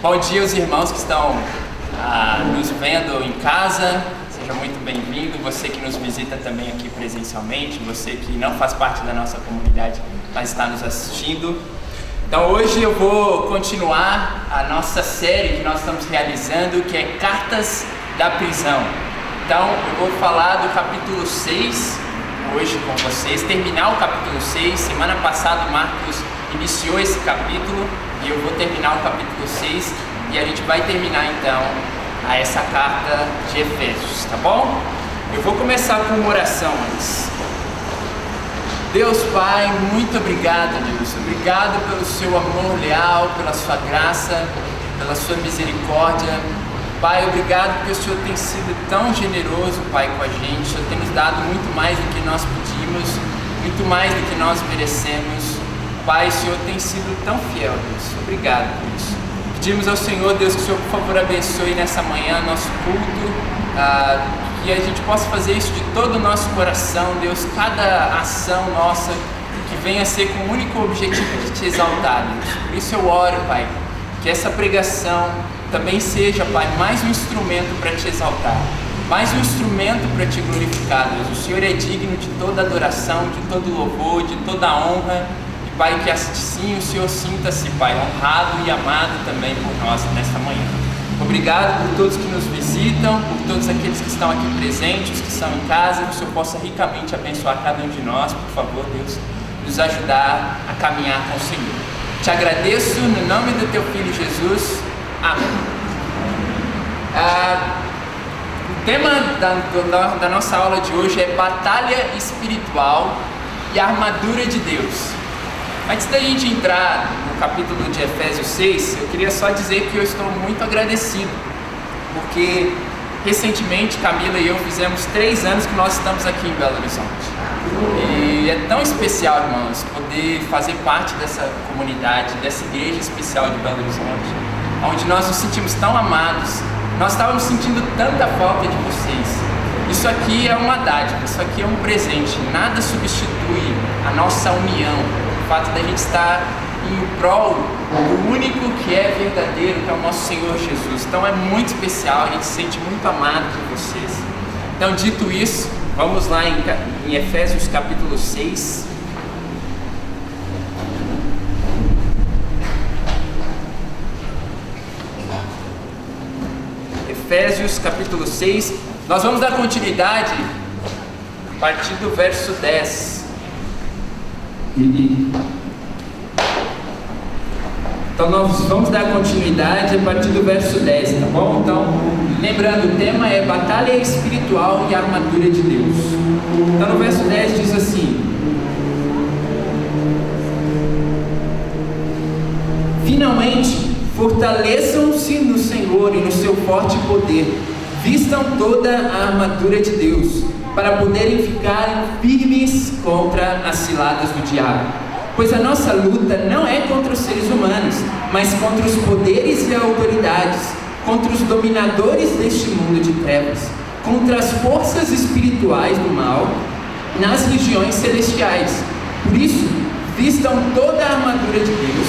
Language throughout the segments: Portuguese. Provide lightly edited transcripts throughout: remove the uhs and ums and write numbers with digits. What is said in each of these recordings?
Bom dia aos irmãos que estão nos vendo em casa, seja muito bem-vindo. Você que nos visita também aqui presencialmente, você que não faz parte da nossa comunidade, mas está nos assistindo. Então hoje eu vou continuar a nossa série que nós estamos realizando, que é Cartas da Prisão. Então eu vou falar do capítulo 6 hoje com vocês, terminar o capítulo 6. Semana passada o Marcos iniciou esse capítulo e eu vou terminar o capítulo 6 e a gente vai terminar então essa carta de Efésios, tá bom? Eu vou começar com uma oração antes. Deus Pai, muito obrigado, Deus. Obrigado pelo seu amor leal, pela sua graça, pela sua misericórdia. Pai, obrigado porque o Senhor tem sido tão generoso, Pai, com a gente. O Senhor tem nos dado muito mais do que nós pedimos, muito mais do que nós merecemos. Pai, o Senhor tem sido tão fiel, Deus. Obrigado por isso. Pedimos ao Senhor, Deus, que o Senhor, por favor, abençoe nessa manhã nosso culto, que a gente possa fazer isso de todo o nosso coração, Deus, cada ação nossa que venha a ser com o único objetivo de te exaltar, Deus. Por isso eu oro, Pai, que essa pregação também seja, Pai, mais um instrumento para te exaltar, mais um instrumento para te glorificar, Deus. O Senhor é digno de toda adoração, de todo louvor, de toda honra. Pai, que assim o Senhor sinta-se, Pai, honrado e amado também por nós nesta manhã. Obrigado por todos que nos visitam, por todos aqueles que estão aqui presentes, os que estão em casa, que o Senhor possa ricamente abençoar cada um de nós. Por favor, Deus, nos ajudar a caminhar com o Senhor. Te agradeço no nome do Teu Filho Jesus. Amém. O tema da nossa aula de hoje é Batalha Espiritual e Armadura de Deus. Antes da gente entrar no capítulo de Efésios 6, eu queria só dizer que eu estou muito agradecido, porque recentemente Camila e eu fizemos 3 anos que nós estamos aqui em Belo Horizonte. E é tão especial, irmãos, poder fazer parte dessa comunidade, dessa igreja especial de Belo Horizonte, onde nós nos sentimos tão amados. Nós estávamos sentindo tanta falta de vocês. Isso aqui é uma dádiva, isso aqui é um presente, nada substitui a nossa união. O fato da gente estar em prol do único que é verdadeiro, que é o nosso Senhor Jesus. Então é muito especial, a gente se sente muito amado por vocês. Então, dito isso, vamos lá em Efésios capítulo 6. Efésios capítulo 6, nós vamos dar continuidade a partir do verso 10. Então nós vamos dar continuidade a partir do verso 10, tá bom? Então, lembrando, o tema é Batalha Espiritual e Armadura de Deus. Então no verso 10 diz assim: finalmente, fortaleçam-se no Senhor e no seu forte poder, vistam toda a armadura de Deus, para poderem ficar firmes contra as ciladas do diabo. Pois a nossa luta não é contra os seres humanos, mas contra os poderes e autoridades, contra os dominadores deste mundo de trevas, contra as forças espirituais do mal nas regiões celestiais. Por isso, vistam toda a armadura de Deus,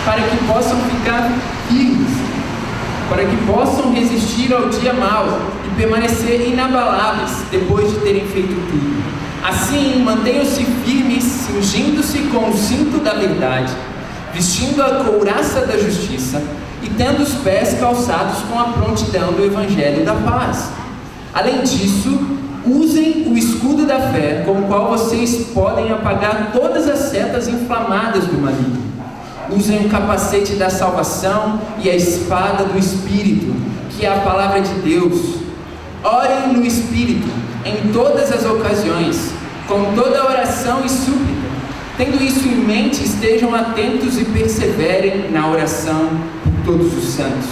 para que possam ficar firmes, para que possam resistir ao dia mau e permanecer inabaláveis depois de terem feito tudo. Assim, mantenham-se firmes, cingindo-se com o cinto da verdade, vestindo a couraça da justiça e tendo os pés calçados com a prontidão do evangelho da paz. Além disso, usem o escudo da fé, com o qual vocês podem apagar todas as setas inflamadas do maligno. Usem o capacete da salvação e a espada do Espírito, que é a palavra de Deus. Orem no Espírito em todas as ocasiões, com toda oração e súplica. Tendo isso em mente, estejam atentos e perseverem na oração por todos os santos.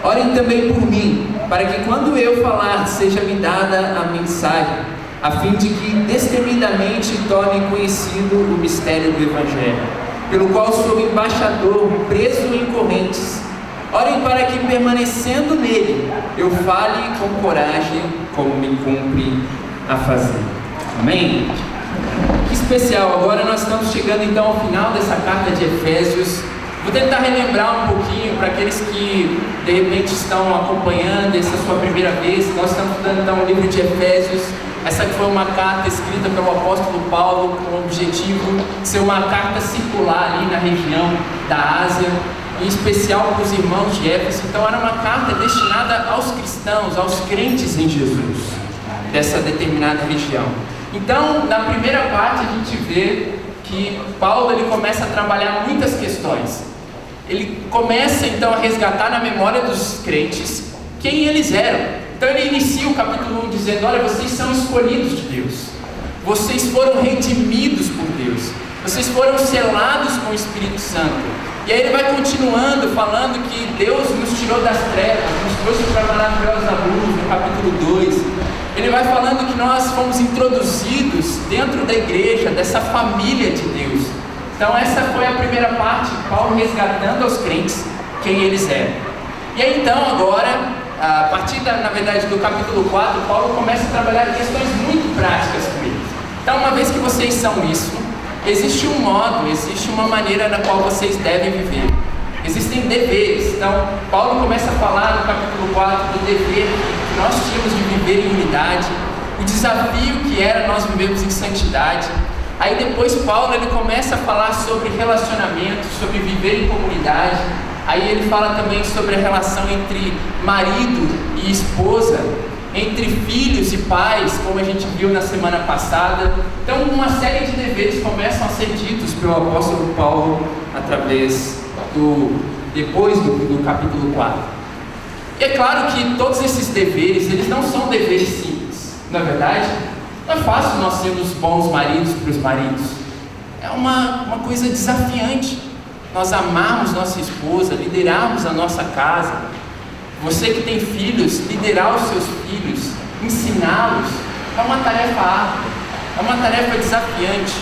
Orem também por mim, para que quando eu falar, seja-me dada a mensagem, a fim de que destemidamente torne conhecido o mistério do Evangelho, pelo qual sou embaixador, preso em correntes. Orem para que, permanecendo nele, eu fale com coragem, como me cumpre a fazer. Amém? Que especial! Agora nós estamos chegando então ao final dessa carta de Efésios. Vou tentar relembrar um pouquinho para aqueles que de repente estão acompanhando essa sua primeira vez. Nós estamos estudando então o livro de Efésios. Essa foi uma carta escrita pelo apóstolo Paulo com o objetivo de ser uma carta circular ali na região da Ásia, em especial para os irmãos de Éfeso. Então era uma carta destinada aos cristãos, aos crentes em Jesus, dessa determinada região. Então, na primeira parte a gente vê que Paulo ele começa a trabalhar muitas questões. Ele começa então a resgatar na memória dos crentes quem eles eram. Então ele inicia o capítulo 1 dizendo: olha, vocês são escolhidos de Deus, vocês foram redimidos por Deus, vocês foram selados com o Espírito Santo. E aí ele vai continuando falando que Deus nos tirou das trevas, nos trouxe para a maravilhosa luz, no capítulo 2. Ele vai falando que nós fomos introduzidos dentro da igreja, dessa família de Deus. Então essa foi a primeira parte, Paulo resgatando aos crentes quem eles eram. E aí então agora, a partir na verdade do capítulo 4, Paulo começa a trabalhar questões muito práticas com eles. Então, uma vez que vocês são isso, existe um modo, existe uma maneira na qual vocês devem viver. Existem deveres. Então, Paulo começa a falar no capítulo 4 do dever que nós tínhamos de viver em unidade, o desafio que era nós vivermos em santidade. Aí depois Paulo ele começa a falar sobre relacionamento, sobre viver em comunidade. Aí ele fala também sobre a relação entre marido e esposa, entre filhos e pais, como a gente viu na semana passada. Então uma série de deveres começam a ser ditos pelo apóstolo Paulo depois do capítulo 4. E é claro que todos esses deveres, eles não são deveres simples, não é verdade? Não é fácil nós sermos bons maridos para os maridos. É uma coisa desafiante. Nós amarmos nossa esposa, liderarmos a nossa casa. Você que tem filhos, liderar os seus filhos, ensiná-los, é uma tarefa árdua, é uma tarefa desafiante.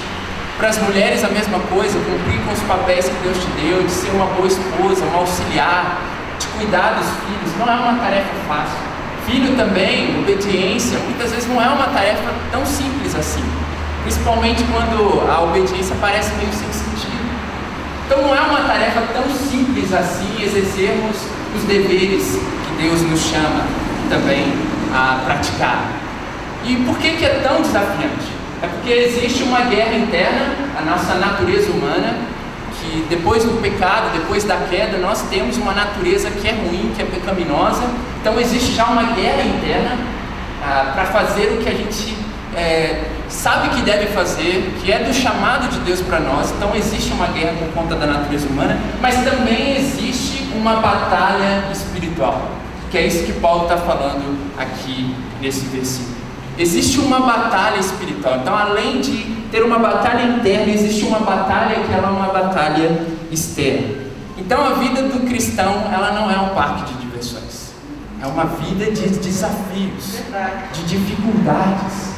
Para as mulheres a mesma coisa, cumprir com os papéis que Deus te deu, de ser uma boa esposa, uma auxiliar, de cuidar dos filhos, não é uma tarefa fácil. Filho também, obediência, muitas vezes não é uma tarefa tão simples assim, principalmente quando a obediência parece meio sem sentido. Então não é uma tarefa tão simples assim exercermos os deveres que Deus nos chama também a praticar. E por que é tão desafiante? É porque existe uma guerra interna, a nossa natureza humana, que depois do pecado, depois da queda, nós temos uma natureza que é ruim, que é pecaminosa. Então existe já uma guerra interna para fazer o que a gente sabe que deve fazer, que é do chamado de Deus para nós. Então existe uma guerra por conta da natureza humana, mas também existe uma batalha espiritual, que é isso que Paulo está falando aqui nesse versículo. Existe uma batalha espiritual. Então, além de ter uma batalha interna, existe uma batalha que ela é uma batalha externa. Então, a vida do cristão, ela não é um parque de diversões. É uma vida de desafios, de dificuldades,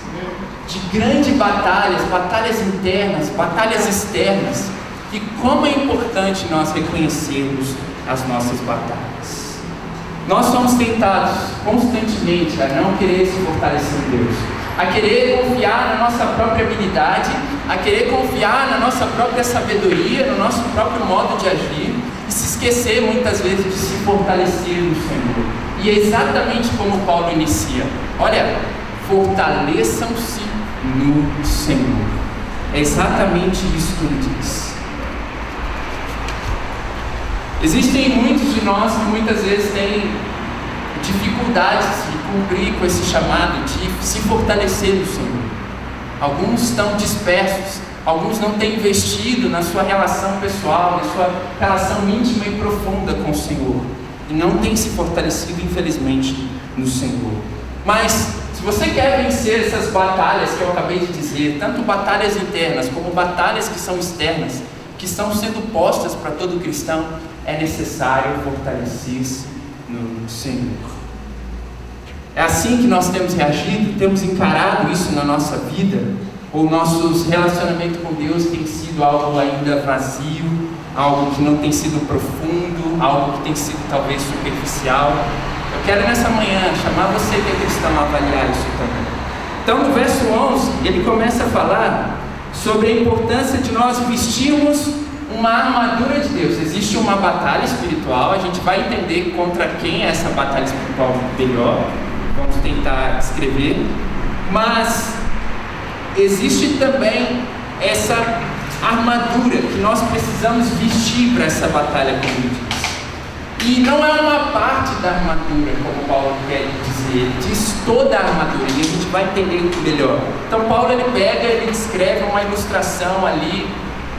de grandes batalhas, batalhas internas, batalhas externas. E como é importante nós reconhecermos as nossas batalhas. Nós somos tentados constantemente a não querer se fortalecer em Deus, a querer confiar na nossa própria habilidade, a querer confiar na nossa própria sabedoria, no nosso próprio modo de agir, e se esquecer muitas vezes de se fortalecer no Senhor. E é exatamente como Paulo inicia: olha, fortaleçam-se no Senhor. É exatamente isso que ele diz. Existem muitos de nós que muitas vezes têm dificuldades de cumprir com esse chamado, de se fortalecer no Senhor. Alguns estão dispersos, alguns não têm investido na sua relação pessoal, na sua relação íntima e profunda com o Senhor, e não têm se fortalecido, infelizmente, no Senhor. Mas, se você quer vencer essas batalhas que eu acabei de dizer, tanto batalhas internas como batalhas que são externas, que estão sendo postas para todo cristão, é necessário fortalecer-se no Senhor. É assim que nós temos reagido, temos encarado isso na nossa vida, ou nossos relacionamentos com Deus tem sido algo ainda vazio, algo que não tem sido profundo, algo que tem sido talvez superficial. Eu quero nessa manhã chamar você que é cristão a avaliar isso também. Então no verso 11, ele começa a falar sobre a importância de nós vestirmos uma armadura de Deus. Existe uma batalha espiritual, a gente vai entender contra quem é essa batalha espiritual melhor, vamos tentar escrever, mas existe também essa armadura que nós precisamos vestir para essa batalha, como ele diz. E não é uma parte da armadura, como Paulo quer dizer, ele diz toda a armadura, e a gente vai entender melhor. Então Paulo ele descreve uma ilustração ali,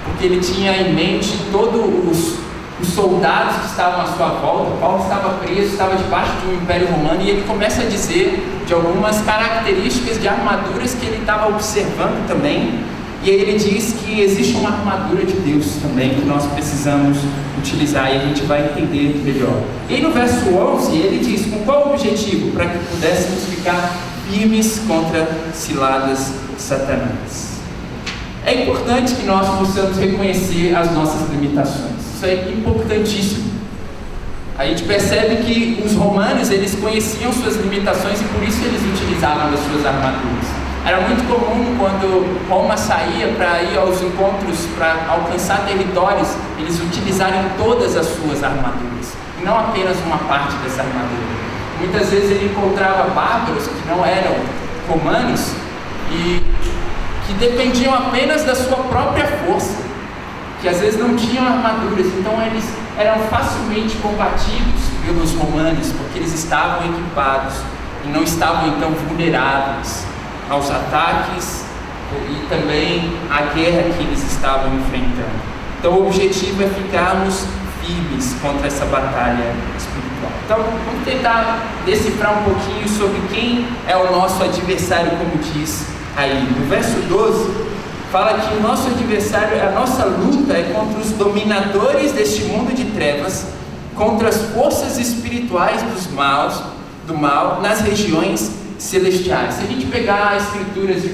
porque ele tinha em mente todos os soldados que estavam à sua volta. Paulo estava preso, estava debaixo de um império romano, e ele começa a dizer de algumas características de armaduras que ele estava observando também. E aí ele diz que existe uma armadura de Deus também que nós precisamos utilizar, e a gente vai entender melhor. E aí no verso 11 ele diz com qual objetivo? Para que pudéssemos ficar firmes contra ciladas de Satanás. É importante que nós possamos reconhecer as nossas limitações. Isso é importantíssimo. A gente percebe que os romanos, eles conheciam suas limitações e por isso eles utilizavam as suas armaduras. Era muito comum quando Roma saía para ir aos encontros, para alcançar territórios, eles utilizarem todas as suas armaduras, e não apenas uma parte dessa armadura. Muitas vezes ele encontrava bárbaros que não eram romanos e que dependiam apenas da sua própria força, que às vezes não tinham armaduras, então eles eram facilmente combatidos pelos romanos, porque eles estavam equipados e não estavam então vulneráveis aos ataques e também à guerra que eles estavam enfrentando. Então o objetivo é ficarmos firmes contra essa batalha espiritual. Então vamos tentar decifrar um pouquinho sobre quem é o nosso adversário, como diz aí. No verso 12 fala que o nosso adversário, a nossa luta é contra os dominadores deste mundo de trevas, contra as forças espirituais do mal nas regiões celestiais. Se a gente pegar as escrituras de 1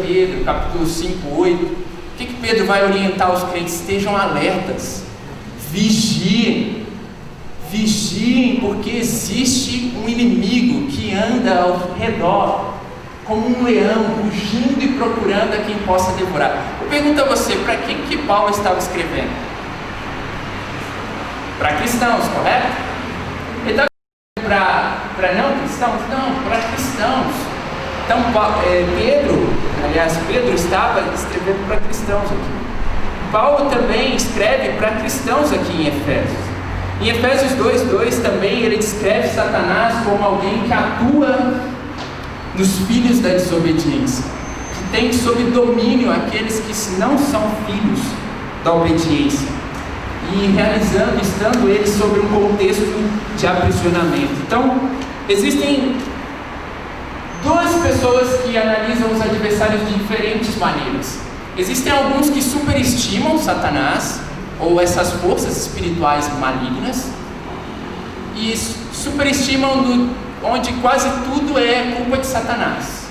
Pedro, capítulo 5, 8, o que Pedro vai orientar os crentes? Estejam alertas, vigiem, porque existe um inimigo que anda ao redor, como um leão, rugindo e procurando a quem possa devorar. Eu pergunto a você, para quem que Paulo estava escrevendo? Para cristãos, correto? Ele estava para não cristãos? Não, para cristãos. Então Pedro estava escrevendo para cristãos aqui. Paulo também escreve para cristãos aqui em Efésios. Em Efésios 2:2 também ele descreve Satanás como alguém que atua nos filhos da desobediência, que tem sob domínio aqueles que não são filhos da obediência, e estando eles sob um contexto de aprisionamento. Então, existem duas pessoas que analisam os adversários de diferentes maneiras. Existem alguns que superestimam Satanás, ou essas forças espirituais malignas, e superestimam onde quase tudo é culpa de Satanás.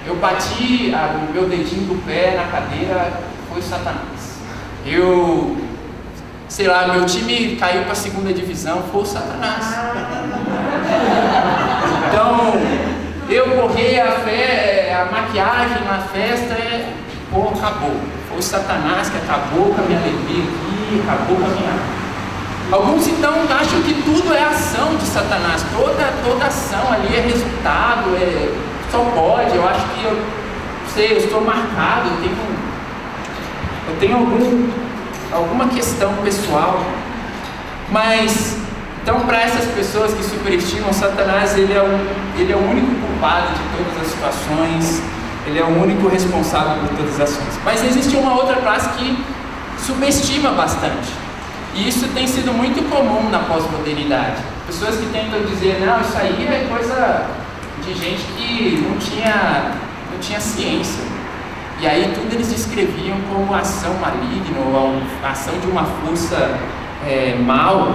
Eu bati o meu dedinho do pé na cadeira, foi Satanás. Meu time caiu para a segunda divisão, foi o Satanás. Então, eu borrei a maquiagem na festa, acabou. Foi o Satanás que acabou com a minha alegria aqui, acabou com a minha... Alguns então acham que tudo é ação de Satanás, toda ação ali é resultado, só pode. Eu acho que eu estou marcado, eu tenho alguma questão pessoal. Mas então, para essas pessoas que superestimam Satanás, ele é o único culpado de todas as situações, ele é o único responsável por todas as ações. Mas existe uma outra classe que subestima bastante. E isso tem sido muito comum na pós-modernidade. Pessoas que tentam dizer, não, isso aí é coisa de gente que não tinha ciência. E aí tudo eles descreviam como ação maligna ou ação de uma força mal.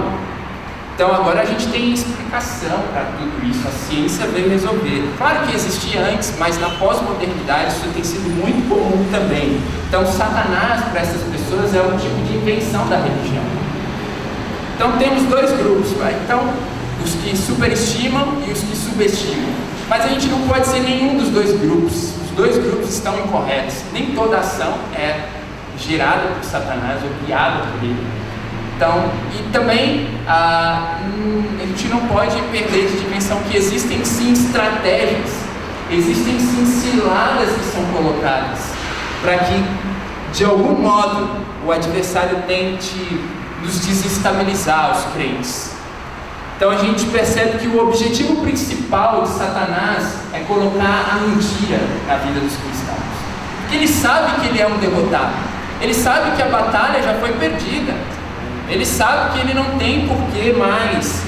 Então agora a gente tem explicação para tudo isso. A ciência veio resolver. Claro que existia antes, mas na pós-modernidade isso tem sido muito comum também. Então Satanás para essas pessoas é um tipo de invenção da religião. Então temos dois grupos, então os que superestimam e os que subestimam. Mas a gente não pode ser nenhum dos dois grupos. Os dois grupos estão incorretos. Nem toda ação é gerada por Satanás ou criada por ele. Então, e também a gente não pode perder de dimensão que existem sim estratégias, existem sim ciladas que são colocadas para que, de algum modo, o adversário tente nos desestabilizar, os crentes. Então a gente percebe que o objetivo principal de Satanás é colocar a mentira na vida dos cristãos. Porque ele sabe que ele é um derrotado, ele sabe que a batalha já foi perdida, ele sabe que ele não tem por que mais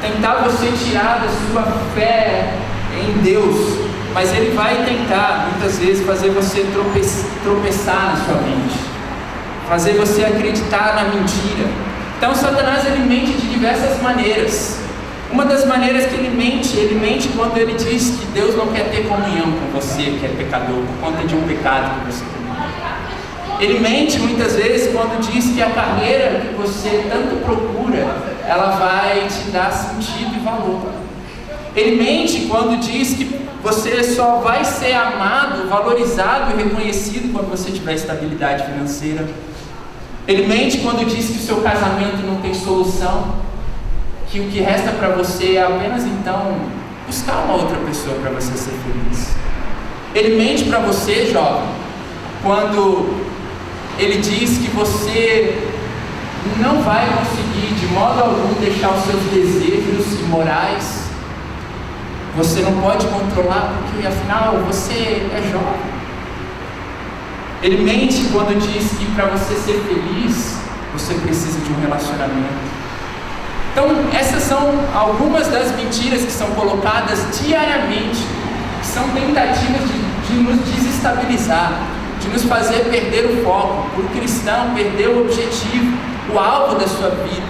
tentar você tirar da sua fé em Deus, mas ele vai tentar muitas vezes fazer você tropeçar na sua mente, fazer você acreditar na mentira. Então Satanás ele mente de diversas maneiras. Uma das maneiras que ele mente quando ele diz que Deus não quer ter comunhão com você, que é pecador, por conta de um pecado que você cometeu. Ele mente muitas vezes quando diz que a carreira que você tanto procura, ela vai te dar sentido e valor. Ele mente quando diz que você só vai ser amado, valorizado e reconhecido quando você tiver estabilidade financeira. Ele mente quando diz que o seu casamento não tem solução, que o que resta para você é apenas então buscar uma outra pessoa para você ser feliz. Ele mente para você, jovem, quando ele diz que você não vai conseguir de modo algum deixar os seus desejos imorais. Você não pode controlar porque afinal você é jovem. Ele mente quando diz que para você ser feliz, você precisa de um relacionamento. Então, essas são algumas das mentiras que são colocadas diariamente, que são tentativas de nos desestabilizar, de nos fazer perder o foco, para o cristão perder o objetivo, o alvo da sua vida,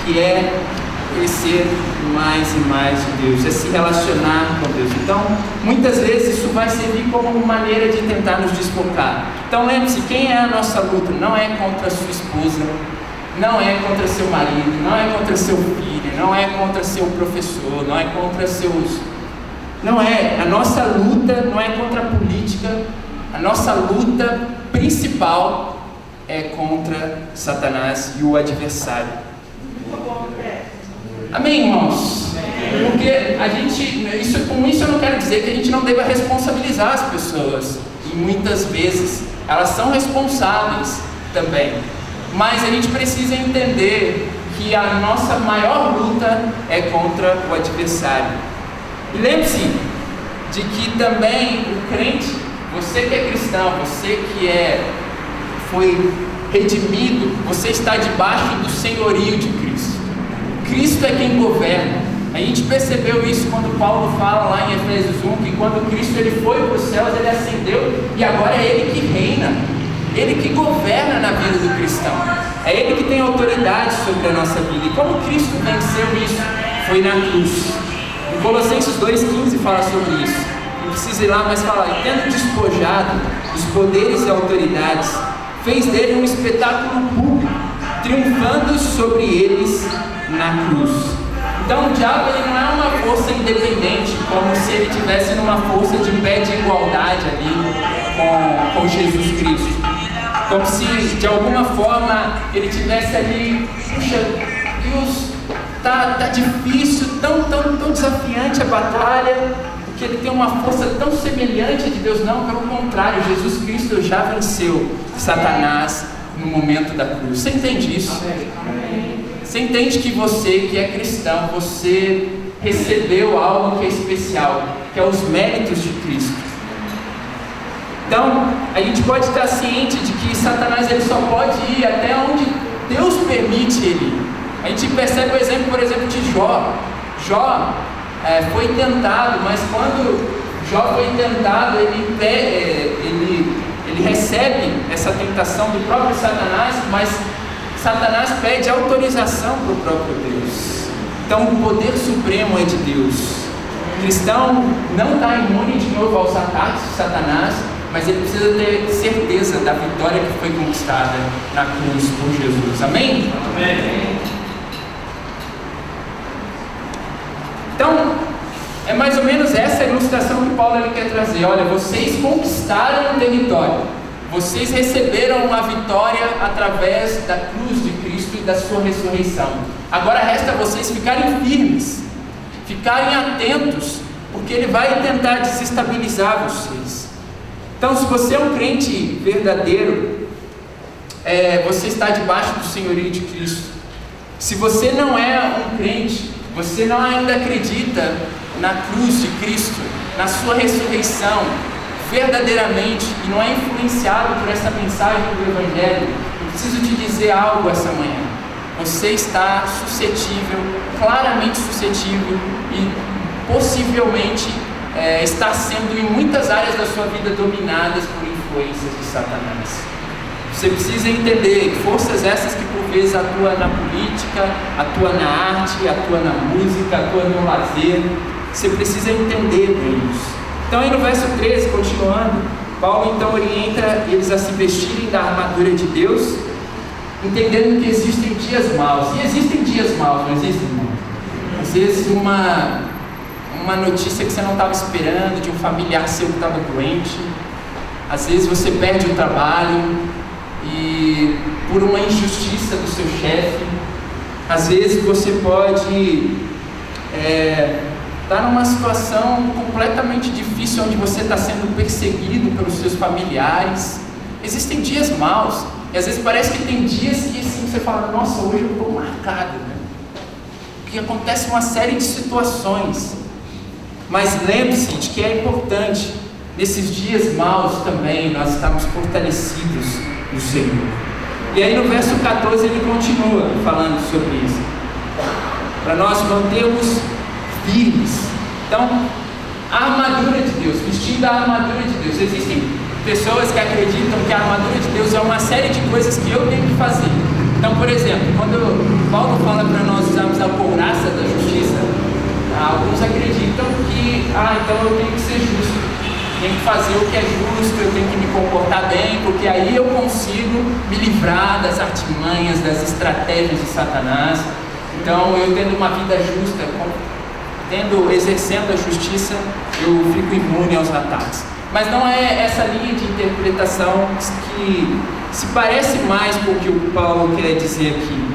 que é conhecer mais e mais de Deus, é se relacionar com Deus. Então, muitas vezes isso vai servir como uma maneira de tentar nos desfocar. Então lembre-se, quem é a nossa luta? Não é contra a sua esposa, não é contra seu marido, não é contra seu filho, não é contra seu professor, não é contra seus... Não é, a nossa luta não é contra a política, a nossa luta principal é contra Satanás e o adversário. Amém, irmãos? Porque com isso eu não quero dizer que a gente não deva responsabilizar as pessoas. E muitas vezes elas são responsáveis também. Mas a gente precisa entender que a nossa maior luta é contra o adversário. E lembre-se de que também o crente, você que é cristão, você que foi redimido, você está debaixo do senhorio de Cristo. Cristo é quem governa. A gente percebeu isso quando Paulo fala lá em Efésios 1, que quando Cristo ele foi para os céus, ele ascendeu e agora é Ele que reina, Ele que governa na vida do cristão, é Ele que tem autoridade sobre a nossa vida. E como Cristo venceu isso? Foi na cruz. Em Colossenses 2,15 fala sobre isso. Não precisa ir lá, mas fala: e tendo despojado os poderes e autoridades, fez dele um espetáculo público, triunfando sobre eles na cruz. Então o diabo ele não é uma força independente, como se ele estivesse numa força de pé de igualdade ali com Jesus Cristo, como se de alguma forma ele estivesse ali, puxa, Deus, tá difícil, tão desafiante a batalha, porque ele tem uma força tão semelhante de Deus. Não, pelo contrário, Jesus Cristo já venceu Satanás no momento da cruz. Você entende isso? Amém. Você entende que você que é cristão, você recebeu algo que é especial, que é os méritos de Cristo. Então, a gente pode estar ciente de que Satanás ele só pode ir até onde Deus permite ele ir. A gente percebe o exemplo, por exemplo, de Jó. Jó foi tentado, mas quando Jó foi tentado, ele recebe essa tentação do próprio Satanás, mas Satanás pede autorização para o próprio Deus. Então o poder supremo é de Deus. O cristão não está imune de novo aos ataques de Satanás, mas ele precisa ter certeza da vitória que foi conquistada na cruz por Jesus. Amém? Amém. Então, é mais ou menos essa a ilustração que Paulo ele quer trazer. Olha, vocês conquistaram o território, Vocês receberam a vitória através da cruz de Cristo e da sua ressurreição. Agora resta a vocês ficarem firmes, ficarem atentos, porque Ele vai tentar desestabilizar vocês. Então, se você é um crente verdadeiro, você está debaixo do senhorio de Cristo. Se você não é um crente, você não ainda acredita na cruz de Cristo, na sua ressurreição, verdadeiramente, e não é influenciado por essa mensagem do Evangelho, eu preciso te dizer algo essa manhã. Você está suscetível, claramente suscetível, e possivelmente está sendo em muitas áreas da sua vida dominadas por influências de Satanás. Você precisa entender forças essas que por vezes atuam na política, atuam na arte, atuam na música, atuam no lazer. Você precisa entender bem isso. Então aí no verso 13, continuando, Paulo então orienta eles a se vestirem da armadura de Deus, entendendo que existem dias maus. E existem dias maus, não existem, irmão? Às vezes uma notícia que você não estava esperando, de um familiar seu que estava doente. Às vezes você perde o trabalho e por uma injustiça do seu chefe. Às vezes você pode estar numa situação completamente difícil, onde você está sendo perseguido pelos seus familiares. Existem dias maus, e às vezes parece que tem dias que assim, você fala, nossa, hoje eu estou marcado, né? Porque acontece uma série de situações. Mas lembre-se de que é importante, nesses dias maus também, nós estamos fortalecidos no Senhor. E aí no verso 14 ele continua falando sobre isso, para nós mantermos firmes. Então, a armadura de Deus, vestindo a armadura de Deus. Existem pessoas que acreditam que a armadura de Deus é uma série de coisas que eu tenho que fazer. Então, por exemplo, quando Paulo fala para nós usarmos a couraça da justiça, alguns acreditam que, então eu tenho que ser justo, tenho que fazer o que é justo, eu tenho que me comportar bem, porque aí eu consigo me livrar das artimanhas, das estratégias de Satanás. Então, eu tendo uma vida justa, exercendo a justiça, eu fico imune aos ataques. Mas não é essa linha de interpretação que se parece mais com o que o Paulo quer dizer aqui.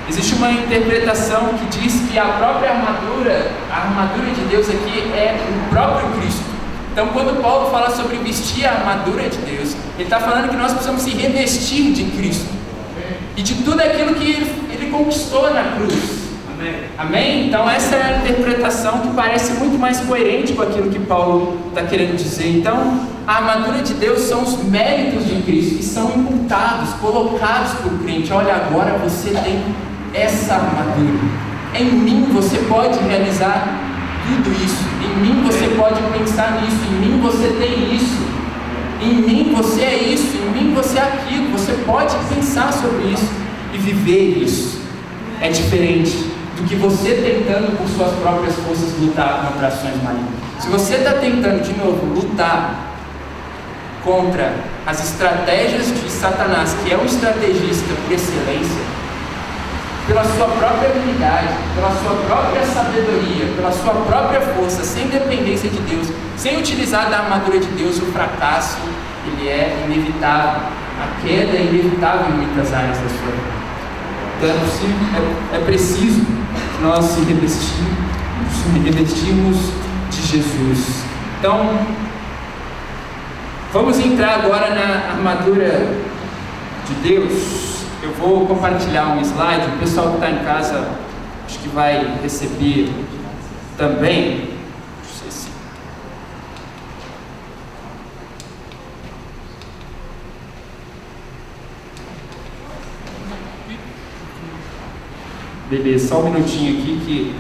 Existe uma interpretação que diz que a própria armadura, a armadura de Deus aqui é o próprio Cristo. Então, quando Paulo fala sobre vestir a armadura de Deus, ele está falando que nós precisamos se revestir de Cristo e de tudo aquilo que ele conquistou na cruz. Amém? Então essa é a interpretação que parece muito mais coerente com aquilo que Paulo está querendo dizer. Então, a armadura de Deus são os méritos de Cristo que são imputados, colocados para o crente. Olha, agora você tem essa armadura. Em mim você pode realizar tudo isso. Em mim você pode pensar nisso. Em mim você tem isso. Em mim você é isso. Em mim você é aquilo. Você pode pensar sobre isso e viver isso. É diferente do que você tentando por suas próprias forças lutar contra ações malignas. Se você está tentando de novo lutar contra as estratégias de Satanás, que é um estrategista por excelência, pela sua própria habilidade, pela sua própria sabedoria, pela sua própria força, sem dependência de Deus, sem utilizar da armadura de Deus, o fracasso ele é inevitável, a queda é inevitável em muitas áreas da sua vida. Então, é preciso que nós se revestirmos de Jesus. Então, vamos entrar agora na armadura de Deus. Eu vou compartilhar um slide. O pessoal que está em casa, acho que vai receber também. Beleza, só um minutinho aqui que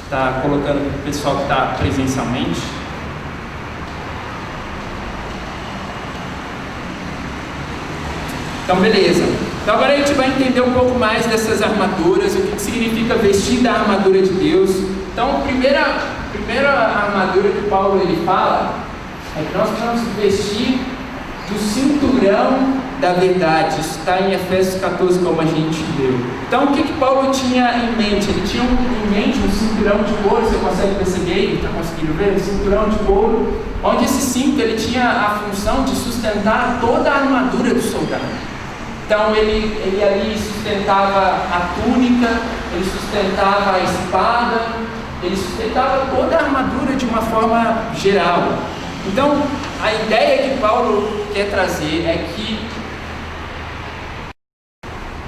está colocando para o pessoal que está presencialmente. Então, beleza. Então, agora a gente vai entender um pouco mais dessas armaduras, o que significa vestir da armadura de Deus. Então, a primeira armadura que Paulo ele fala é que nós precisamos vestir do cinturão da verdade. Isso está em Efésios 14, como a gente leu. Então, o que Paulo tinha em mente? Ele tinha em mente um cinturão cinturão de couro, você consegue perceber, está conseguindo ver? Um cinturão de couro, onde esse cinto ele tinha a função de sustentar toda a armadura do soldado. Então ele ali sustentava a túnica, ele sustentava a espada, ele sustentava toda a armadura de uma forma geral. Então a ideia que Paulo quer trazer é que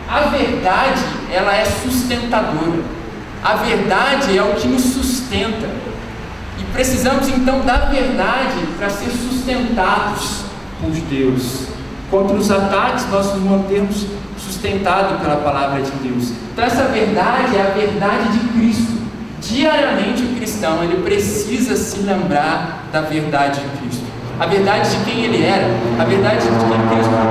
a verdade, ela é sustentadora. A verdade é o que nos sustenta. E precisamos então da verdade para ser sustentados por Deus. Contra os ataques, nós nos mantemos sustentados pela palavra de Deus. Então essa verdade é a verdade de Cristo. Diariamente o cristão, ele precisa se lembrar da verdade de Cristo. A verdade de quem ele era, a verdade de quem Cristo era.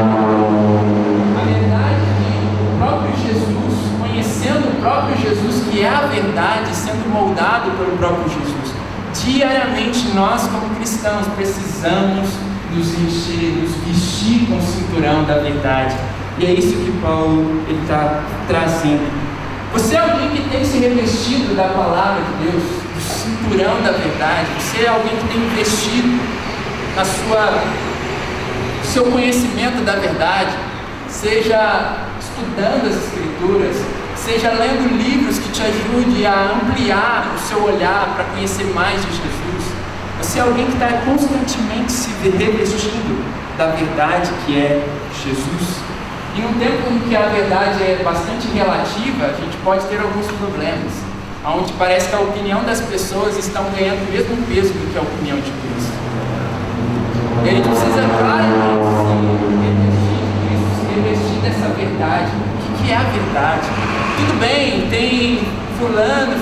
A verdade de próprio Jesus, conhecendo o próprio Jesus, que é a verdade, sendo moldado pelo próprio Jesus. Diariamente nós, como cristãos, precisamos nos vestir com o cinturão da verdade. E é isso que Paulo está trazendo. Você é alguém que tem se revestido da palavra de Deus, do cinturão da verdade. Você é alguém que tem investido no seu conhecimento da verdade, seja estudando as Escrituras, seja lendo livros que te ajudem a ampliar o seu olhar para conhecer mais de Jesus. Você é alguém que está constantemente se revestindo da verdade que é Jesus. E num tempo em que a verdade é bastante relativa, a gente pode ter alguns problemas, onde parece que a opinião das pessoas está ganhando o mesmo peso do que a opinião de Cristo. E a gente precisa claramente se revestir dessa verdade. O que é a verdade? Tudo bem, tem fulano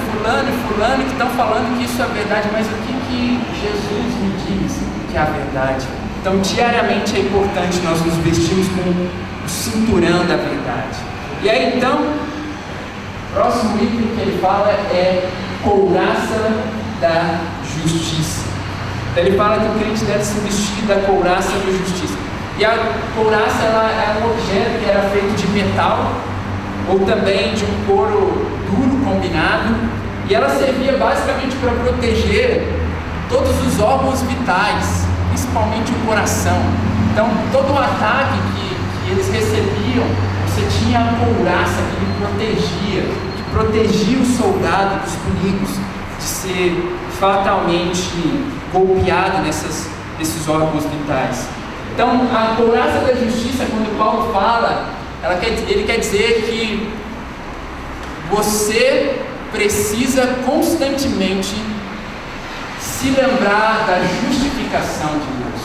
que estão falando que isso é verdade, mas o que Jesus me diz que é a verdade? Então, diariamente é importante nós nos vestirmos com o cinturão da verdade. E aí, então, o próximo item que ele fala é couraça da justiça. Então, ele fala que o crente deve se vestir da couraça da justiça. E a couraça ela é um objeto que era feito de metal ou também de um couro duro combinado, e ela servia basicamente para proteger todos os órgãos vitais, principalmente o coração. Então, todo o ataque que eles recebiam, você tinha a couraça que protegia o soldado dos perigos de ser fatalmente golpeado nesses órgãos vitais. Então, a couraça da justiça, quando Paulo fala, ele quer dizer que você precisa constantemente se lembrar da justificação de Deus.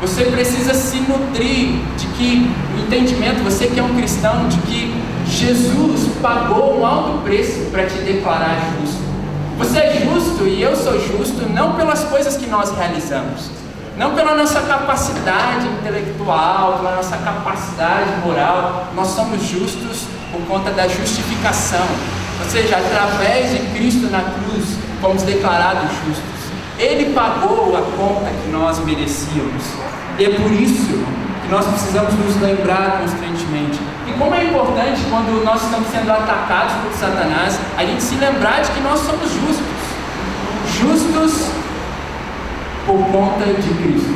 Você precisa se nutrir de que, no entendimento, você que é um cristão, de que Jesus pagou um alto preço para te declarar justo. Você é justo e eu sou justo não pelas coisas que nós realizamos, não pela nossa capacidade intelectual, pela nossa capacidade moral. Nós somos justos por conta da justificação, ou seja, através de Cristo na cruz, fomos declarados justos. Ele pagou a conta que nós merecíamos, e é por isso que nós precisamos nos lembrar constantemente. E como é importante, quando nós estamos sendo atacados por Satanás, a gente se lembrar de que nós somos justos por conta de Cristo,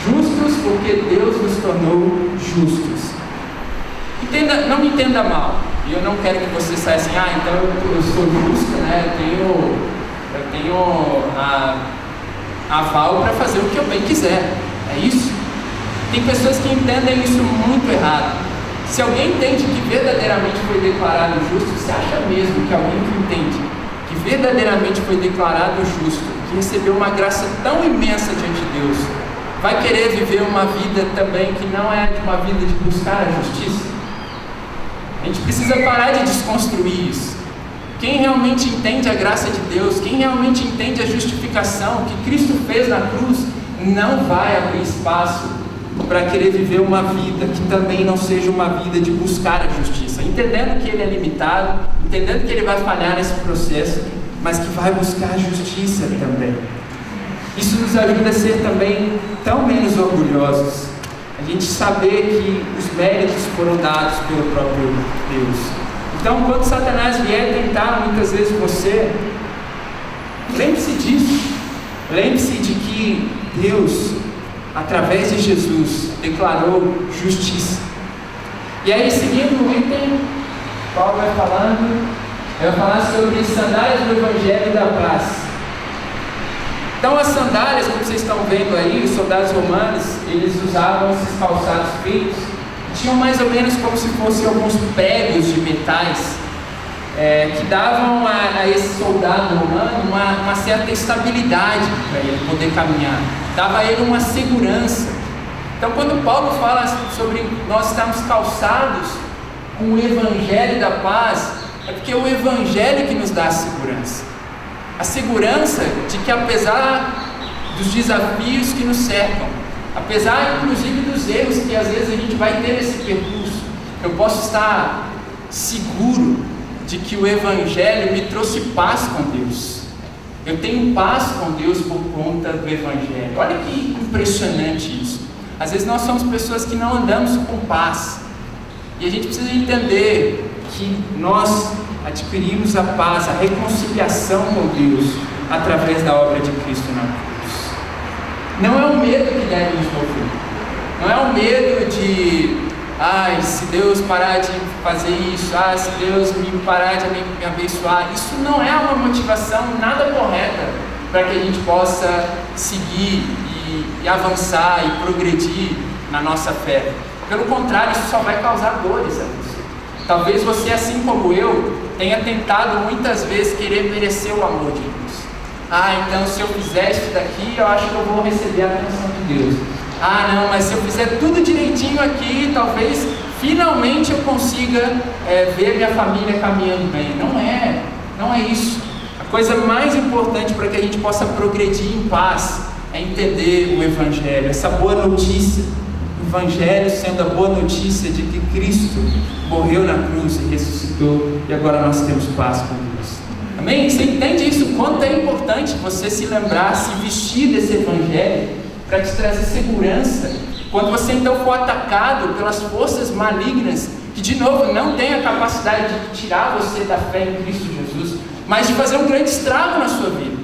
justos porque Deus nos tornou justos. Não me entenda mal, e eu não quero que você saia assim, então eu sou justo, né? Eu tenho aval para fazer o que eu bem quiser. É isso? Tem pessoas que entendem isso muito errado. Se alguém entende que verdadeiramente foi declarado justo, você acha mesmo que alguém que entende que verdadeiramente foi declarado justo, que recebeu uma graça tão imensa diante de Deus, vai querer viver uma vida também que não é uma vida de buscar a justiça? A gente precisa parar de desconstruir isso. Quem realmente entende a graça de Deus, quem realmente entende a justificação que Cristo fez na cruz, não vai abrir espaço para querer viver uma vida que também não seja uma vida de buscar a justiça, entendendo que ele é limitado, entendendo que ele vai falhar nesse processo, mas que vai buscar a justiça também. Isso nos ajuda a ser também tão menos orgulhosos, a gente saber que os méritos foram dados pelo próprio Deus. Então, quando Satanás vier tentar muitas vezes você, lembre-se disso. Lembre-se de que Deus, através de Jesus, declarou justiça. E aí, seguindo o item, Paulo vai falar sobre sandálias do Evangelho da Paz. Então, as sandálias, como vocês estão vendo aí, os soldados romanos, eles usavam esses calçados feitos, tinham mais ou menos como se fossem alguns pregos de metais, que davam a esse soldado romano uma certa estabilidade para ele poder caminhar, dava a ele uma segurança. Então, quando Paulo fala sobre nós estarmos calçados com o Evangelho da Paz, é porque é o Evangelho que nos dá a segurança de que, apesar dos desafios que nos cercam, apesar inclusive dos erros que às vezes a gente vai ter nesse percurso, eu posso estar seguro de que o Evangelho me trouxe paz com Deus. Eu tenho paz com Deus por conta do Evangelho. Olha que impressionante isso. Às vezes nós somos pessoas que não andamos com paz, e a gente precisa entender que nós adquirimos a paz, a reconciliação com Deus através da obra de Cristo na cruz. Não é o medo que deve nos mover, não é o medo de se Deus parar de fazer isso, se Deus me parar de me abençoar. Isso não é uma motivação nada correta para que a gente possa seguir e avançar e progredir na nossa fé. Pelo contrário, isso só vai causar dores a você. Talvez você, assim como eu, tenha tentado muitas vezes querer merecer o amor de Deus. Então se eu fizer isso daqui, eu acho que eu vou receber a bênção de Deus. Não, mas se eu fizer tudo direitinho aqui, talvez finalmente eu consiga ver minha família caminhando bem. Não é isso. A coisa mais importante para que a gente possa progredir em paz é entender o Evangelho, essa boa notícia. O Evangelho sendo a boa notícia de que Cristo morreu na cruz e ressuscitou, e agora nós temos paz com Deus. Amém? Você entende isso? Quanto é importante você se lembrar, se vestir desse Evangelho para te trazer segurança quando você então for atacado pelas forças malignas, que de novo não tem a capacidade de tirar você da fé em Cristo Jesus, mas de fazer um grande estrago na sua vida,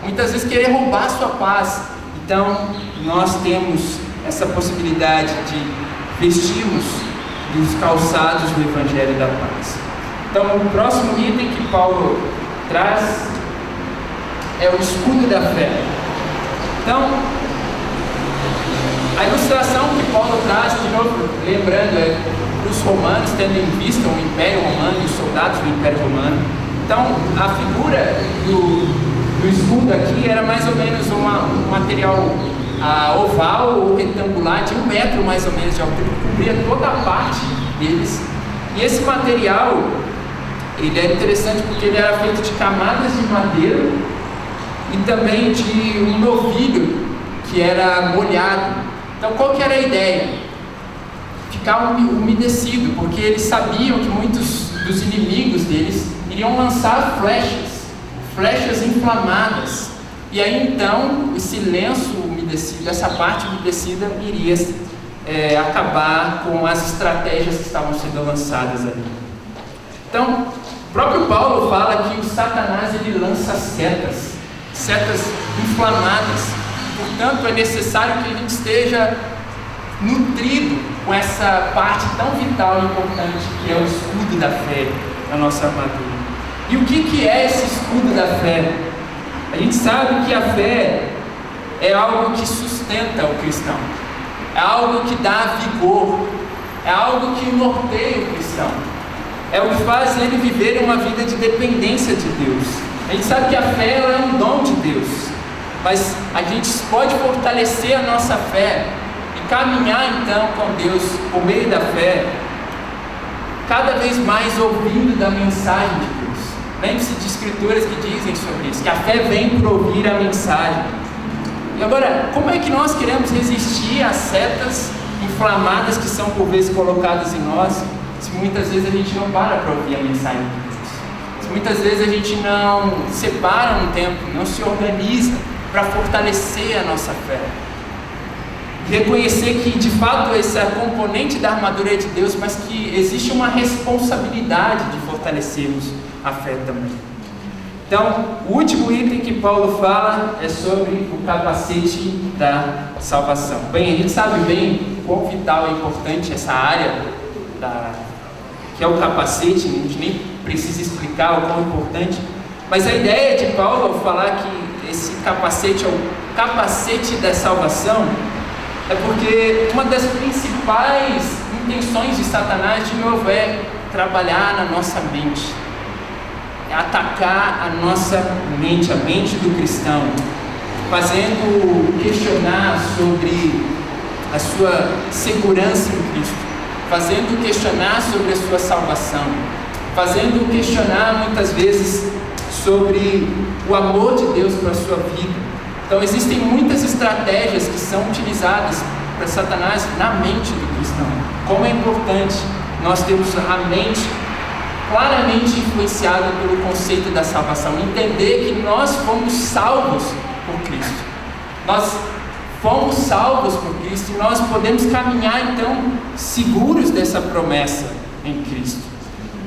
muitas vezes querer roubar a sua paz. Então nós temos essa possibilidade de vestirmos dos calçados do Evangelho da Paz. Então o próximo item que Paulo traz é o escudo da fé. Então, a ilustração que Paulo traz, de novo, lembrando, para os romanos, tendo em vista o Império Romano e os soldados do Império Romano. Então, a figura do escudo aqui era mais ou menos um material oval ou retangular, de 1 metro mais ou menos de altura, que cobria toda a parte deles. E esse material, ele era interessante porque ele era feito de camadas de madeira e também de um novilho que era molhado. Então, qual que era a ideia? Ficar umedecido, porque eles sabiam que muitos dos inimigos deles iriam lançar flechas inflamadas. E aí então, esse lenço umedecido, essa parte umedecida, iria acabar com as estratégias que estavam sendo lançadas ali. Então, o próprio Paulo fala que o Satanás ele lança setas inflamadas. Portanto, é necessário que a gente esteja nutrido com essa parte tão vital e importante que é o escudo da fé na nossa armadura. E o que é esse escudo da fé? A gente sabe que a fé é algo que sustenta o cristão, é algo que dá vigor, é algo que norteia o cristão, é o que faz ele viver uma vida de dependência de Deus. A gente sabe que a fé ela é um dom de Deus, mas a gente pode fortalecer a nossa fé e caminhar então com Deus por meio da fé, cada vez mais ouvindo da mensagem de Deus. Lembre-se de escrituras que dizem sobre isso, que a fé vem por ouvir a mensagem. E agora, como é que nós queremos resistir às setas inflamadas que são por vezes colocadas em nós, se muitas vezes a gente não para ouvir a mensagem de Deus? Se muitas vezes a gente não separa um tempo, não se organiza para fortalecer a nossa fé, reconhecer que de fato esse é componente da armadura é de Deus, mas que existe uma responsabilidade de fortalecer fortalecermos a fé também. Então, o último item que Paulo fala é sobre o capacete da salvação. Bem, a gente sabe bem quão vital e importante essa área que é o capacete, a gente nem precisa explicar o quão importante, mas a ideia de Paulo ao falar que esse capacete é o capacete da salvação é porque uma das principais intenções de Satanás, de novo, é trabalhar na nossa mente, é atacar a nossa mente, a mente do cristão, fazendo questionar sobre a sua segurança em Cristo, fazendo questionar sobre a sua salvação, fazendo questionar muitas vezes sobre o amor de Deus para a sua vida. Então existem muitas estratégias que são utilizadas para Satanás na mente do cristão. Como é importante nós termos a mente claramente influenciada pelo conceito da salvação, entender que nós fomos salvos por Cristo. Nós fomos salvos por Cristo e nós podemos caminhar então seguros dessa promessa em Cristo.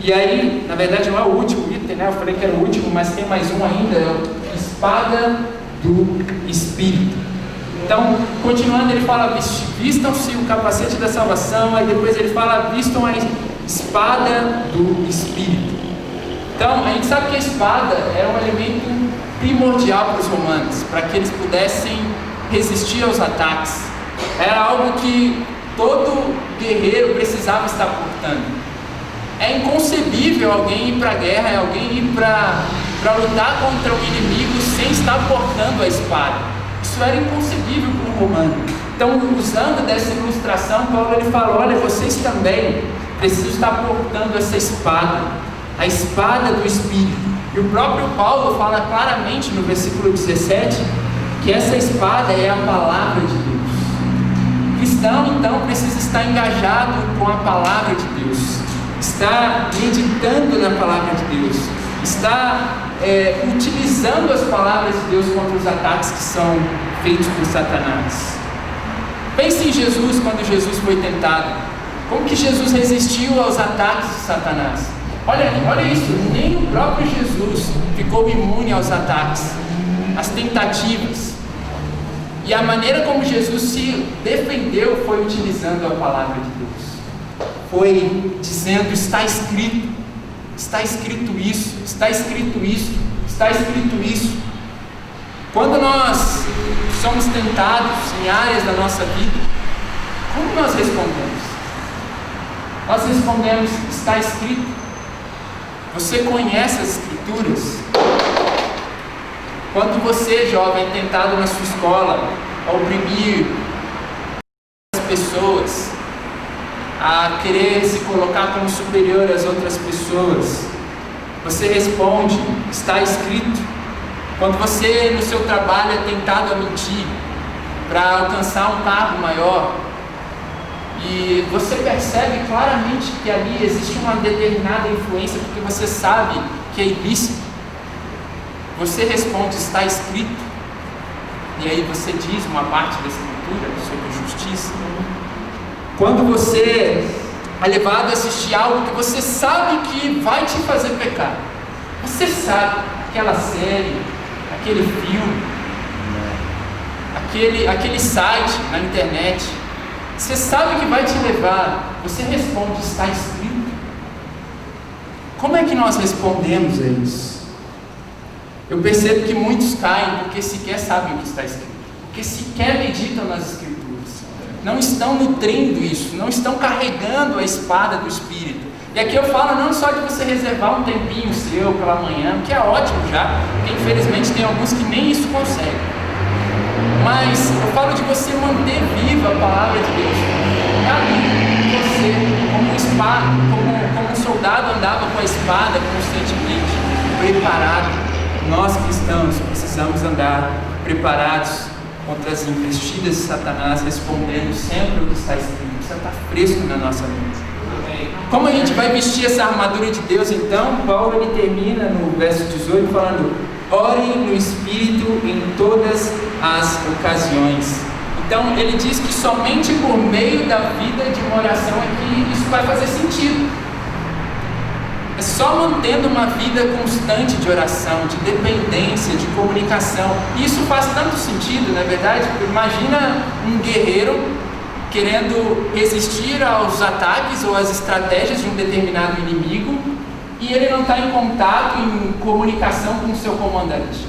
E aí, na verdade não é o último item, né? Eu falei que era o último, mas tem mais um ainda, é a espada do Espírito. Então, continuando, ele fala, vistam-se o capacete da salvação, aí depois ele fala, vistam a espada do Espírito. Então, a gente sabe que a espada era um elemento primordial para os romanos, para que eles pudessem resistir aos ataques. Era algo que todo guerreiro precisava estar portando. É inconcebível alguém ir para a guerra, alguém ir para lutar contra o inimigo sem estar portando a espada. Isso era inconcebível para um romano. Então, usando dessa ilustração, Paulo ele fala, olha, vocês também precisam estar portando essa espada, a espada do Espírito. E o próprio Paulo fala claramente no versículo 17, que essa espada é a palavra de Deus. O cristão, então, precisa estar engajado com a palavra de Deus, está meditando na palavra de Deus, está utilizando as palavras de Deus contra os ataques que são feitos por Satanás. Pense em Jesus quando Jesus foi tentado. Como que Jesus resistiu aos ataques de Satanás? Olha isso, nem o próprio Jesus ficou imune aos ataques, às tentativas. E a maneira como Jesus se defendeu foi utilizando a palavra de Deus. Foi dizendo, está escrito isso, está escrito isso, está escrito isso. Quando nós somos tentados em áreas da nossa vida, como nós respondemos? Nós respondemos, está escrito. Você conhece as Escrituras? Quando você, jovem, é tentado na sua escola a oprimir as pessoas, a querer se colocar como superior às outras pessoas, você responde, está escrito. Quando você no seu trabalho é tentado a mentir para alcançar um cargo maior, e você percebe claramente que ali existe uma determinada influência, porque você sabe que é ilícito, você responde, está escrito. E aí você diz uma parte da Escritura sobre justiça. Quando você é levado a assistir algo que você sabe que vai te fazer pecar, você sabe, aquela série, aquele filme, aquele site na internet, você sabe que vai te levar, você responde, está escrito. Como é que nós respondemos a isso? Eu percebo que muitos caem porque sequer sabem o que está escrito, porque sequer meditam nas Escrituras, não estão nutrindo isso, não estão carregando a espada do Espírito. E aqui eu falo não só de você reservar um tempinho seu pela manhã, que é ótimo já, porque infelizmente tem alguns que nem isso conseguem, mas eu falo de você manter viva a palavra de Deus ali, você, como espada, como um soldado andava com a espada constantemente preparado. Nós cristãos precisamos andar preparados contra as investidas de Satanás, respondendo sempre o que está escrito. Isso está fresco na nossa mente. Como a gente vai vestir essa armadura de Deus então? Paulo ele termina no verso 18 falando, orem no Espírito em todas as ocasiões. Então ele diz que somente por meio da vida de uma oração é que isso vai fazer sentido. É só mantendo uma vida constante de oração, de dependência, de comunicação. E isso faz tanto sentido, na verdade. Imagina um guerreiro querendo resistir aos ataques ou às estratégias de um determinado inimigo e ele não está em contato, em comunicação com o seu comandante.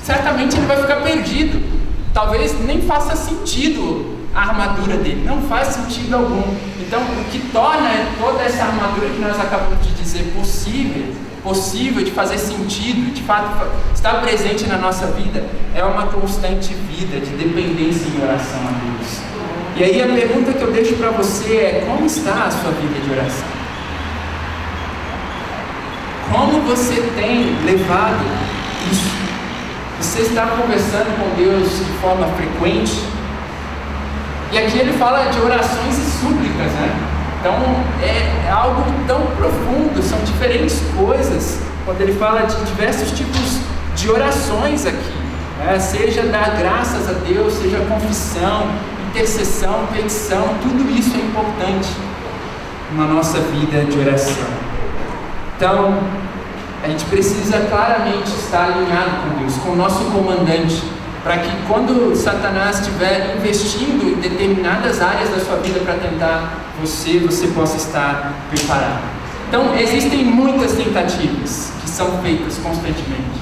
Certamente ele vai ficar perdido. Talvez nem faça sentido a armadura dele, não faz sentido algum. Então, o que torna toda essa armadura que nós acabamos de dizer possível de fazer sentido, de fato estar presente na nossa vida, é uma constante vida de dependência em oração a Deus. E aí a pergunta que eu deixo para você é: como está a sua vida de oração? Como você tem levado isso? Você está conversando com Deus de forma frequente? E aqui ele fala de orações e súplicas, né? Então é algo tão profundo, são diferentes coisas. Quando ele fala de diversos tipos de orações aqui, né? Seja dar graças a Deus, seja confissão, intercessão, petição, tudo isso é importante na nossa vida de oração. Então, a gente precisa claramente estar alinhado com Deus, com o nosso comandante, para que quando Satanás estiver investindo em determinadas áreas da sua vida para tentar você possa estar preparado. Então, existem muitas tentativas que são feitas constantemente.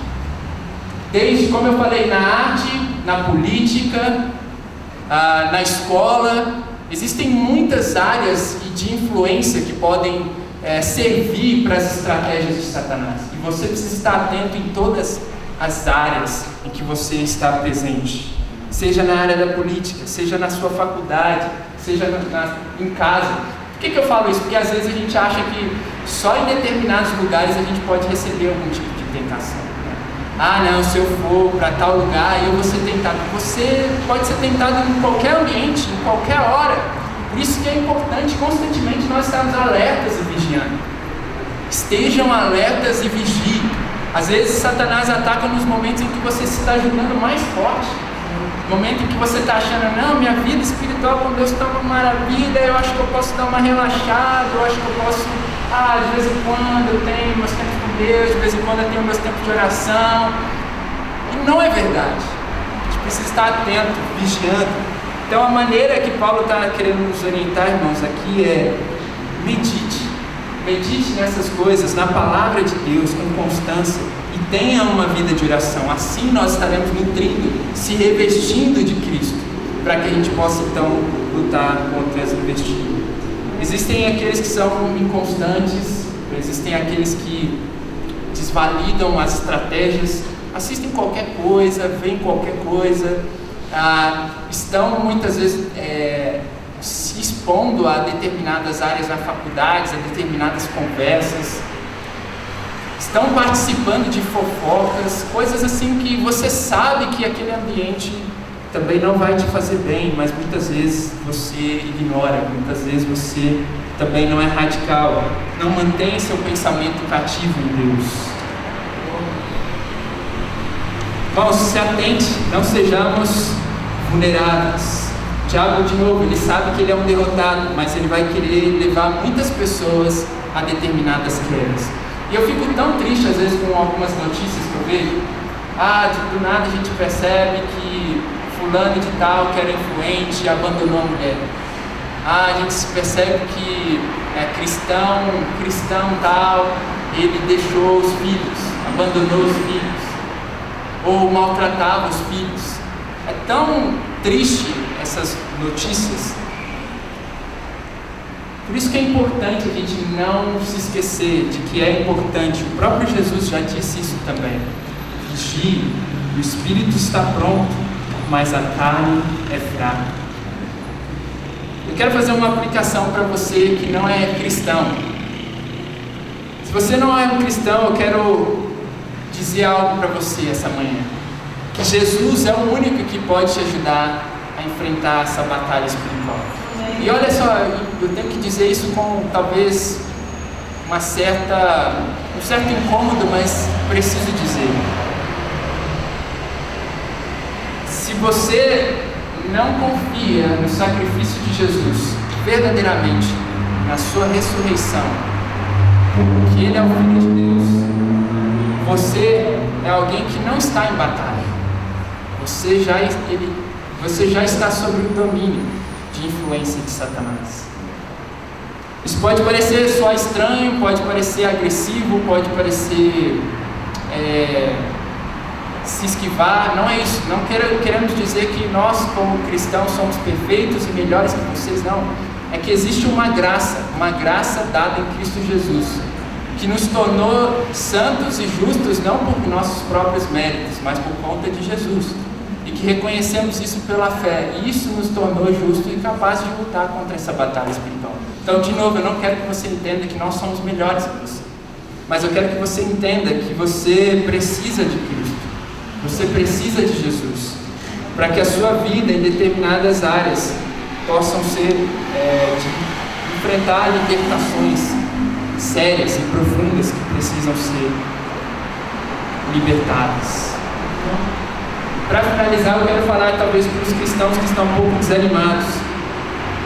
Desde, como eu falei, na arte, na política, na escola, existem muitas áreas de influência que podem servir para as estratégias de Satanás. E você precisa estar atento em todas as áreas em que você está presente, seja na área da política, seja na sua faculdade, seja em casa. Por que eu falo isso? Porque às vezes a gente acha que só em determinados lugares a gente pode receber algum tipo de tentação. Não, se eu for para tal lugar eu vou ser tentado. Você pode ser tentado em qualquer ambiente, em qualquer hora. Por isso que é importante constantemente nós estarmos alertas e vigiando. Estejam alertas e vigiem. Às vezes Satanás ataca nos momentos em que você se está julgando mais forte. No momento em que você está achando, não, minha vida espiritual com Deus está uma maravilha, eu acho que eu posso dar uma relaxada, eu acho que eu posso, de vez em quando eu tenho meus tempos com Deus, de vez em quando eu tenho meus tempos de oração. E não é verdade. A gente precisa estar atento, vigiando. Então a maneira que Paulo está querendo nos orientar, irmãos, aqui é: medite nessas coisas, na palavra de Deus, com constância, e tenha uma vida de oração. Assim nós estaremos nutrindo, se revestindo de Cristo, para que a gente possa então lutar contra as investidas. Existem aqueles que são inconstantes, existem aqueles que desvalidam as estratégias, assistem qualquer coisa, veem qualquer coisa, estão muitas vezes se expondo a determinadas áreas na faculdade, a determinadas conversas, estão participando de fofocas, coisas assim que você sabe que aquele ambiente também não vai te fazer bem, mas muitas vezes você ignora, muitas vezes você também não é radical, não mantém seu pensamento cativo em Deus. Irmãos, se atente, não sejamos vulneráveis. O diabo, de novo, ele sabe que ele é um derrotado, mas ele vai querer levar muitas pessoas a determinadas quedas. E eu fico tão triste às vezes com algumas notícias que eu vejo. Do nada a gente percebe que fulano de tal, que era influente, abandonou a mulher. A gente percebe que cristão tal, ele deixou os filhos, abandonou os filhos, ou maltratava os filhos. É tão triste essas notícias. Por isso que é importante a gente não se esquecer de que é importante. O próprio Jesus já disse isso também. Vigie, o espírito está pronto, mas a carne é fraca. Eu quero fazer uma aplicação para você que não é cristão. Se você não é um cristão, eu quero dizer algo para você essa manhã. Que Jesus é o único que pode te ajudar a enfrentar essa batalha espiritual. E olha só, eu tenho que dizer isso com talvez um certo incômodo, mas preciso dizer. Se você não confia no sacrifício de Jesus verdadeiramente, na sua ressurreição, que Ele é o Filho de Deus, você é alguém que não está em batalha. Você já está sob o domínio de influência de Satanás. Isso pode parecer só estranho, pode parecer agressivo, pode parecer se esquivar. Não é isso. Não queremos dizer que nós, como cristãos, somos perfeitos e melhores que vocês, não. É que existe uma graça dada em Cristo Jesus, que nos tornou santos e justos não por nossos próprios méritos, mas por conta de Jesus, e que reconhecemos isso pela fé, e isso nos tornou justos e capazes de lutar contra essa batalha espiritual. Então, de novo, eu não quero que você entenda que nós somos melhores que você, mas eu quero que você entenda que você precisa de Cristo, você precisa de Jesus, para que a sua vida em determinadas áreas possam ser de enfrentar libertações sérias e profundas que precisam ser libertadas. Para finalizar, eu quero falar talvez para os cristãos que estão um pouco desanimados.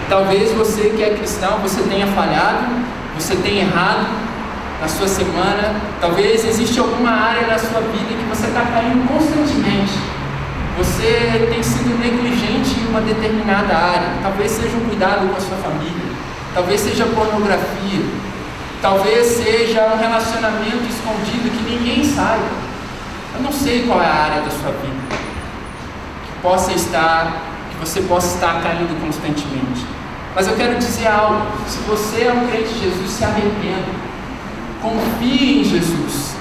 Talvez você que é cristão, você tenha falhado, você tenha errado na sua semana. Talvez existe alguma área da sua vida que você está caindo constantemente. Você tem sido negligente em uma determinada área. Talvez seja um cuidado com a sua família, talvez seja pornografia, talvez seja um relacionamento escondido que ninguém saiba. Eu não sei qual é a área da sua vida que você possa estar caindo constantemente. Mas eu quero dizer algo: se você é um crente de Jesus, se arrependa, confie em Jesus,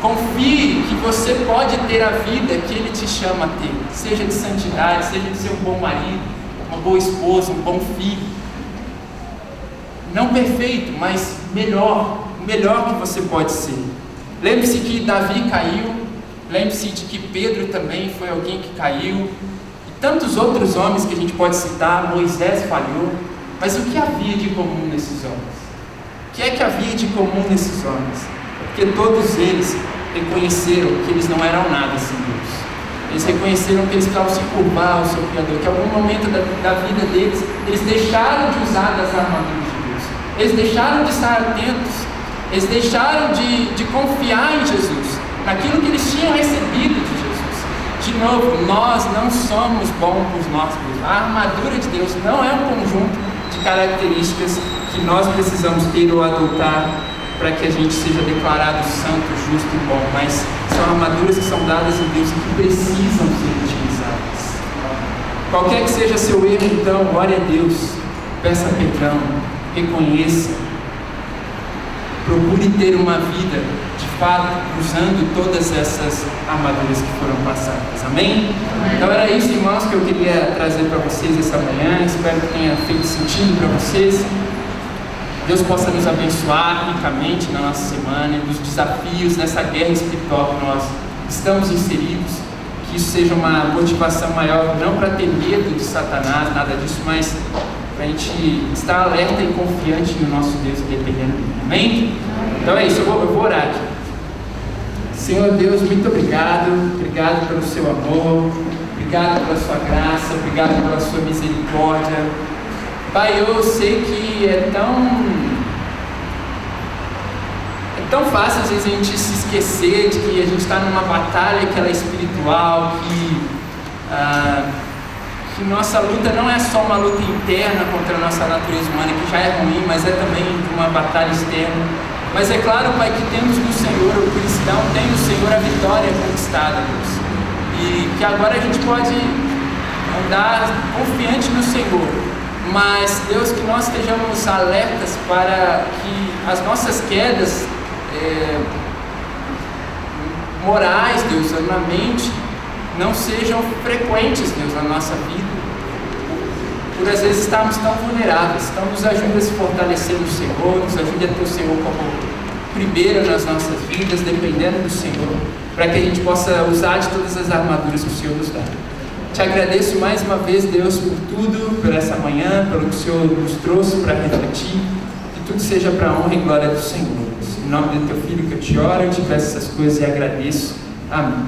confie que você pode ter a vida que Ele te chama a ter, seja de santidade, seja de ser um bom marido, uma boa esposa, um bom filho, não perfeito, mas melhor, o melhor que você pode ser. Lembre-se que Davi caiu, lembre-se de que Pedro também foi alguém que caiu, e tantos outros homens que a gente pode citar. Moisés falhou, mas o que havia de comum nesses homens? O que é que havia de comum nesses homens? Porque todos eles reconheceram que eles não eram nada sem Deus. Eles reconheceram que eles precisavam se curvar ao seu Criador, que em algum momento da vida deles, eles deixaram de usar das armaduras de Deus, eles deixaram de estar atentos, eles deixaram de confiar em Jesus, naquilo que eles tinham recebido de Jesus. De novo, nós não somos bons por nós mesmos. A armadura de Deus não é um conjunto de características que nós precisamos ter ou adotar para que a gente seja declarado santo, justo e bom, mas são armaduras que são dadas em Deus e que precisam ser utilizadas. Qualquer que seja seu erro, então, ore a Deus, peça perdão, reconheça, procure ter uma vida de fato usando todas essas armaduras que foram passadas. Amém? Então era isso, irmãos, que eu queria trazer para vocês essa manhã. Espero que tenha feito sentido para vocês. Deus possa nos abençoar ricamente na nossa semana, nos desafios, nessa guerra espiritual que nós estamos inseridos. Que isso seja uma motivação maior, não para ter medo de Satanás, nada disso, mas para a gente estar alerta e confiante no nosso Deus e dependendo dele. Amém? Então é isso, eu vou orar aqui. Senhor Deus, muito obrigado. Obrigado pelo seu amor, obrigado pela sua graça, obrigado pela sua misericórdia. Pai, eu sei que é tão fácil às vezes a gente se esquecer de que a gente está numa batalha que ela é espiritual, que nossa luta não é só uma luta interna contra a nossa natureza humana, que já é ruim, mas é também uma batalha externa. Mas é claro, Pai, que temos no Senhor, o cristão tem no Senhor a vitória conquistada, Deus. E que agora a gente pode andar confiante no Senhor. Mas, Deus, que nós estejamos alertas para que as nossas quedas morais, Deus, na mente, não sejam frequentes, Deus, na nossa vida. Por às vezes estarmos tão vulneráveis. Então nos ajude a se fortalecer no Senhor, nos ajude a ter o Senhor como primeiro nas nossas vidas, dependendo do Senhor, para que a gente possa usar de todas as armaduras que o Senhor nos dá. Te agradeço mais uma vez, Deus, por tudo, por essa manhã, pelo que o Senhor nos trouxe para refletir, que tudo seja para a honra e glória do Senhor. Em nome do Teu Filho que eu te oro, eu te peço essas coisas e agradeço. Amém.